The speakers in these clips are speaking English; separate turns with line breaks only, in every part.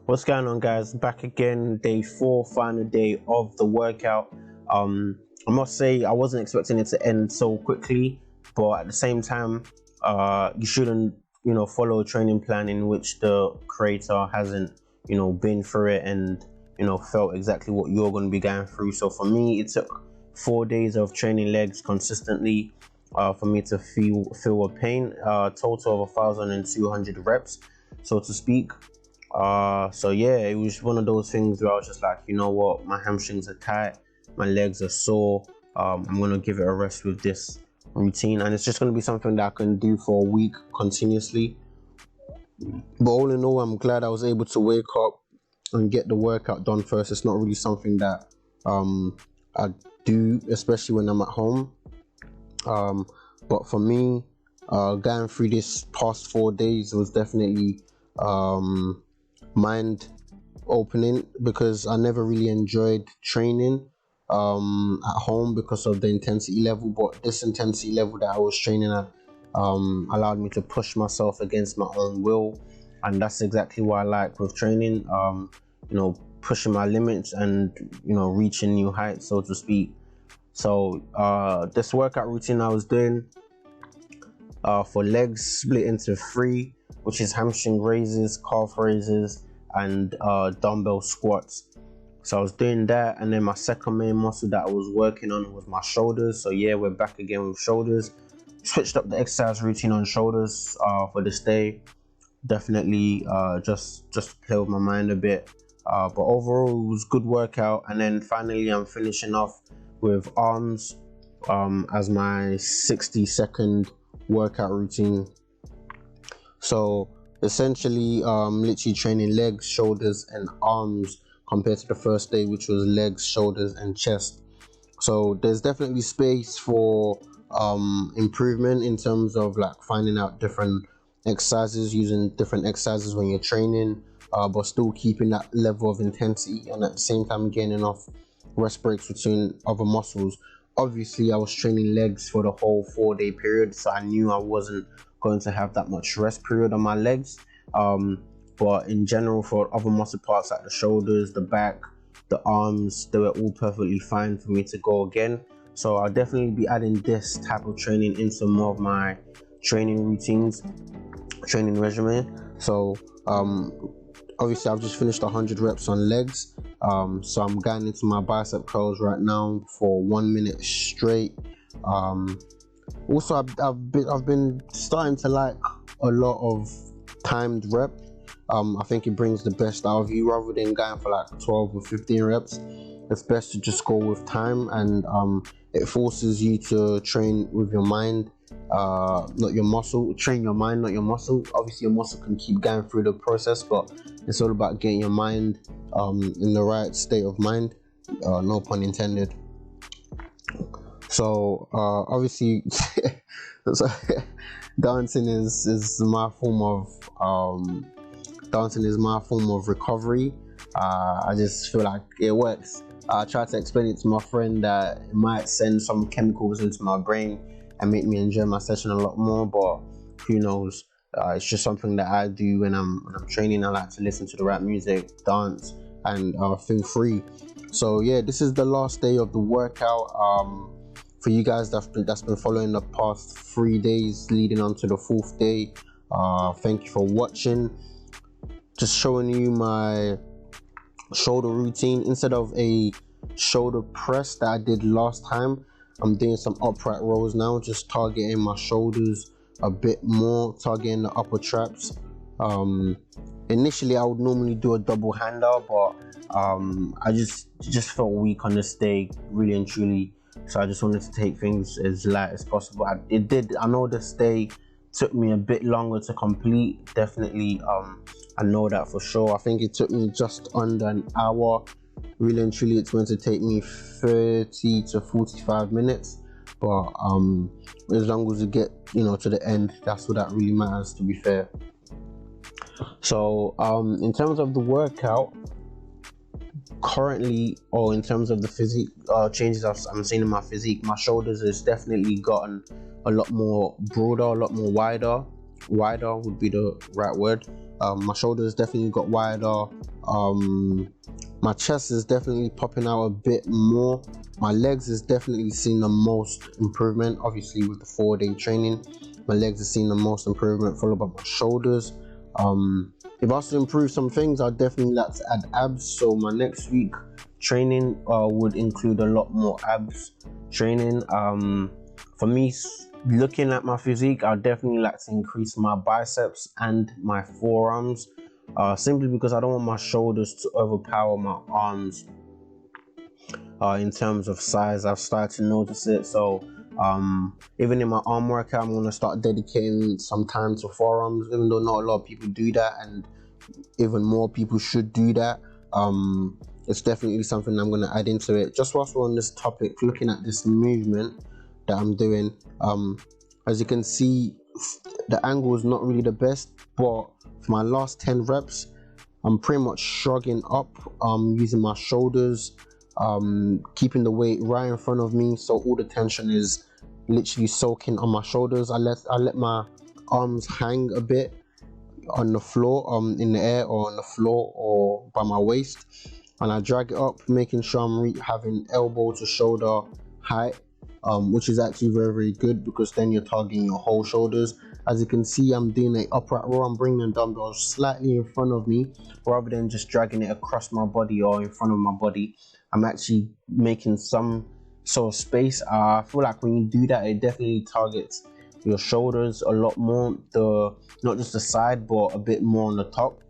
What's going on, guys? Back again, day 4, final day of the workout. I must say I wasn't expecting it to end so quickly, but at the same time, you shouldn't follow a training plan in which the creator hasn't been through it and felt exactly what you're going to be going through. So for me, it took 4 days of training legs consistently for me to feel a pain, total of 1,200 reps, so to speak. So yeah, it was one of those things where I was just like, you know what, my hamstrings are tight, my legs are sore, I'm gonna give it a rest with this routine, and it's just gonna be something that I can do for a week continuously. But all in all, I'm glad I was able to wake up and get the workout done first. It's not really something that I do, especially when I'm at home, but for me, going through this past 4 days was definitely mind opening, because I never really enjoyed training at home because of the intensity level, but this intensity level that I was training at allowed me to push myself against my own will, and that's exactly what I like with training, pushing my limits and reaching new heights, so to speak. So this workout routine I was doing for legs split into 3, which is hamstring raises, calf raises, and dumbbell squats. So I was doing that, and then my second main muscle that I was working on was my shoulders. So yeah, we're back again with shoulders. Switched up the exercise routine on shoulders for this day. Definitely just play with my mind a bit, but overall it was good workout. And then finally I'm finishing off with arms as my 60-second workout routine. So essentially literally training legs, shoulders and arms compared to the first day, which was legs, shoulders and chest. So there's definitely space for improvement in terms of like finding out different exercises, using different exercises when you're training, but still keeping that level of intensity, and at the same time getting enough rest breaks between other muscles. Obviously I was training legs for the whole 4-day period, so I knew I wasn't going to have that much rest period on my legs, but in general for other muscle parts like the shoulders, the back, the arms, they were all perfectly fine for me to go again. So I'll definitely be adding this type of training into more of my training routines, training regimen. So obviously I've just finished 100 reps on legs, so I'm going into my bicep curls right now for 1 minute straight. Also, I've been starting to like a lot of timed rep. I think it brings the best out of you. Rather than going for like 12 or 15 reps, it's best to just go with time, and it forces you to train with your mind, not your muscle. Train your mind, not your muscle. Obviously your muscle can keep going through the process, but it's all about getting your mind in the right state of mind, no pun intended. So obviously dancing is my form of recovery. I just feel like it works. I tried to explain it to my friend that it might send some chemicals into my brain and make me enjoy my session a lot more, but who knows. It's just something that I do when I'm training. I like to listen to the rap music, dance, and feel free. So yeah, this is the last day of the workout. For you guys that's been following the past 3 days leading on to the 4th day, thank you for watching. Just showing you my shoulder routine. Instead of a shoulder press that I did last time, I'm doing some upright rows now, just targeting my shoulders a bit more, targeting the upper traps. Initially I would normally do a double hander, but I just felt weak on this day, really and truly. So I just wanted to take things as light as possible. I know this day took me a bit longer to complete, definitely. I know that for sure. I think it took me just under an hour. Really and truly it's going to take me 30 to 45 minutes, but as long as you get to the end, that's what that really matters, to be fair. So in terms of the workout currently, or in terms of the physique changes I'm seeing in my physique, my shoulders has definitely gotten a lot more broader, a lot more wider. wider would be the right word. My shoulders definitely got wider. My chest is definitely popping out a bit more. My legs is definitely seeing the most improvement. Obviously with the 4-day training, my legs are seeing the most improvement, followed by my shoulders. If I was to improve some things, I'd definitely like to add abs. So my next week training would include a lot more abs training. For me, looking at my physique, I'd definitely like to increase my biceps and my forearms, simply because I don't want my shoulders to overpower my arms. In terms of size, I've started to notice it. So even in my arm workout, I'm going to start dedicating some time to forearms, even though not a lot of people do that, and even more people should do that. It's definitely something I'm going to add into it. Just whilst we're on this topic, looking at this movement that I'm doing, as you can see, the angle is not really the best, but for my last 10 reps, I'm pretty much shrugging up, using my shoulders, keeping the weight right in front of me, so all the tension is literally soaking on my shoulders. I let my arms hang a bit on the floor, in the air, or on the floor, or by my waist, and I drag it up, making sure I'm having elbow to shoulder height, which is actually very, very good, because then you're targeting your whole shoulders. As you can see, I'm doing an upright row. I'm bringing the dumbbells slightly in front of me rather than just dragging it across my body or in front of my body. I'm actually making some sort of space. I feel like when you do that, it definitely targets your shoulders a lot more, not just the side, but a bit more on the top.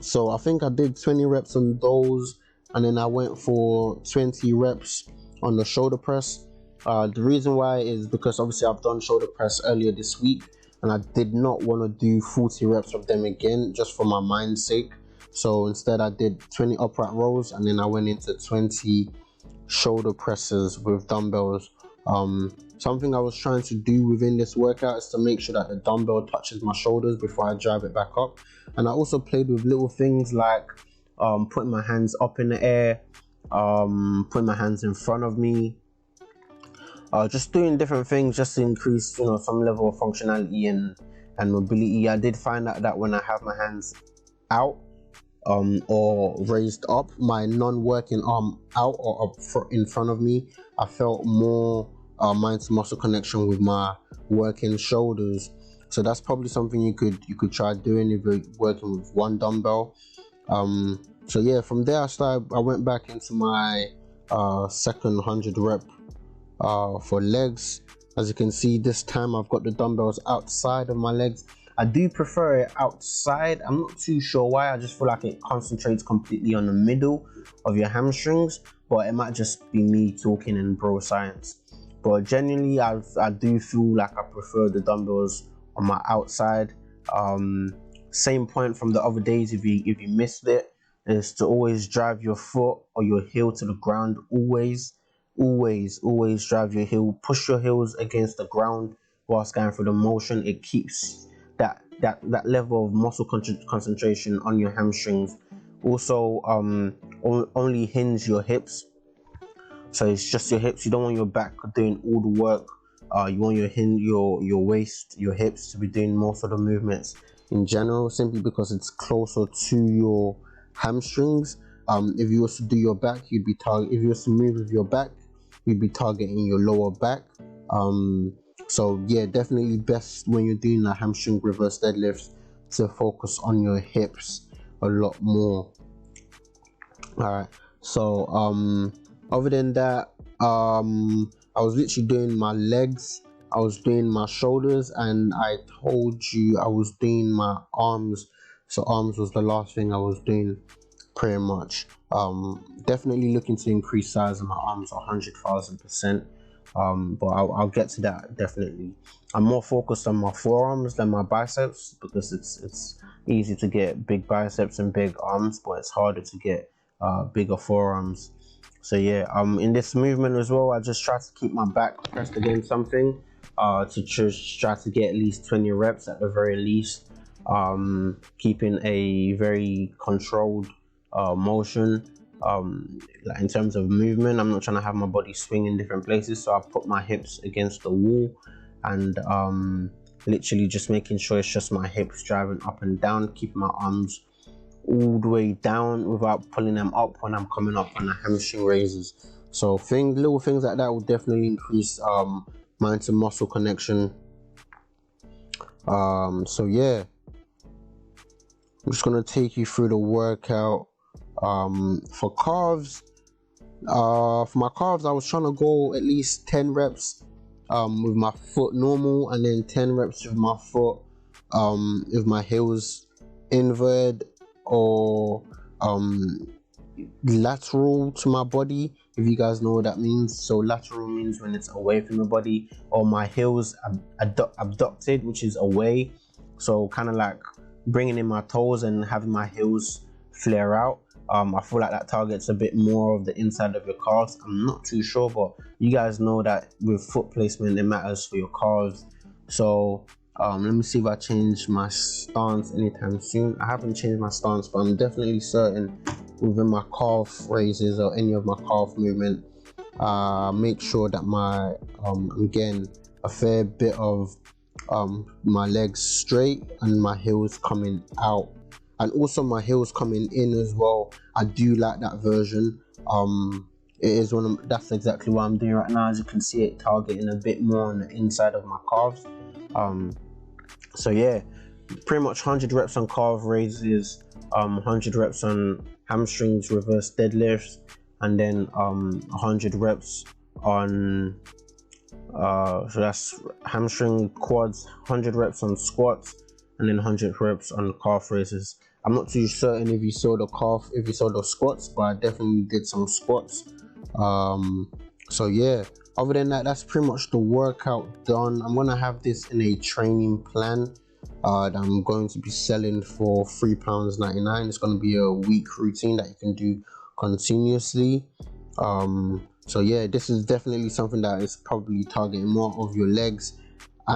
So I think I did 20 reps on those, and then I went for 20 reps on the shoulder press. The reason why is because obviously I've done shoulder press earlier this week, and I did not want to do 40 reps of them again, just for my mind's sake. So instead I did 20 upright rows, and then I went into 20 shoulder presses with dumbbells. Something I was trying to do within this workout is to make sure that the dumbbell touches my shoulders before I drive it back up. And I also played with little things like putting my hands up in the air, putting my hands in front of me, just doing different things just to increase, some level of functionality and mobility. I did find out that when I have my hands out, or raised up, my non-working arm out or up in front of me, I felt more mind to muscle connection with my working shoulders. So that's probably something you could try doing if you're working with one dumbbell. So yeah, from there I went back into my second 100 rep for legs. As you can see, this time I've got the dumbbells outside of my legs. I do prefer it outside. I'm not too sure why. I just feel like it concentrates completely on the middle of your hamstrings, but it might just be me talking in bro science. But generally, I do feel like I prefer the dumbbells on my outside. Same point from the other days, if you missed it, is to always drive your foot or your heel to the ground. Always drive your heel, push your heels against the ground whilst going through the motion. It keeps that level of muscle concentration on your hamstrings. Also, only hinge your hips, so it's just your hips. You don't want your back doing all the work. You want your waist, your hips to be doing most of the movements in general, simply because it's closer to your hamstrings. If you was to do your back, if you was to move with your back, you'd be targeting your lower back. So yeah, definitely best when you're doing a hamstring reverse deadlifts to focus on your hips a lot more. All right, so other than that, I was literally doing my legs, I was doing my shoulders, and I told you I was doing my arms. So arms was the last thing I was doing pretty much. Definitely looking to increase size of my arms 100,000%. But I'll get to that definitely. I'm more focused on my forearms than my biceps, because it's easy to get big biceps and big arms, but it's harder to get bigger forearms. So yeah, in this movement as well, I just try to keep my back pressed against something, to just try to get at least 20 reps at the very least, keeping a very controlled motion. Like in terms of movement, I'm not trying to have my body swing in different places, so I put my hips against the wall and literally just making sure it's just my hips driving up and down, keeping my arms all the way down without pulling them up when I'm coming up on the hamstring raises. So little things like that will definitely increase mind to muscle connection. So yeah, I'm just gonna take you through the workout. For calves, for my calves, I was trying to go at least 10 reps with my foot normal, and then 10 reps with my foot with my heels inverted or lateral to my body, if you guys know what that means. So lateral means when it's away from your body, or my heels abducted, which is away, so kind of like bringing in my toes and having my heels flare out. I feel like that targets a bit more of the inside of your calves. I'm not too sure, but you guys know that with foot placement it matters for your calves. So let me see if I change my stance anytime soon. I haven't changed my stance, but I'm definitely certain within my calf raises or any of my calf movement, make sure that my I'm getting a fair bit of my legs straight and my heels coming out, and also my heels coming in as well. I do like that version. It is that's exactly what I'm doing right now. As you can see, it targeting a bit more on the inside of my calves. So yeah, pretty much 100 reps on calf raises, 100 reps on hamstrings reverse deadlifts, and then 100 reps on so that's hamstring quads, 100 reps on squats, and then 100 reps on calf raises. I'm not too certain if you saw the squats, but I definitely did some squats. So yeah, other than that, that's pretty much the workout done. I'm gonna have this in a training plan that I'm going to be selling for £3.99. It's going to be a week routine that you can do continuously. So yeah, this is definitely something that is probably targeting more of your legs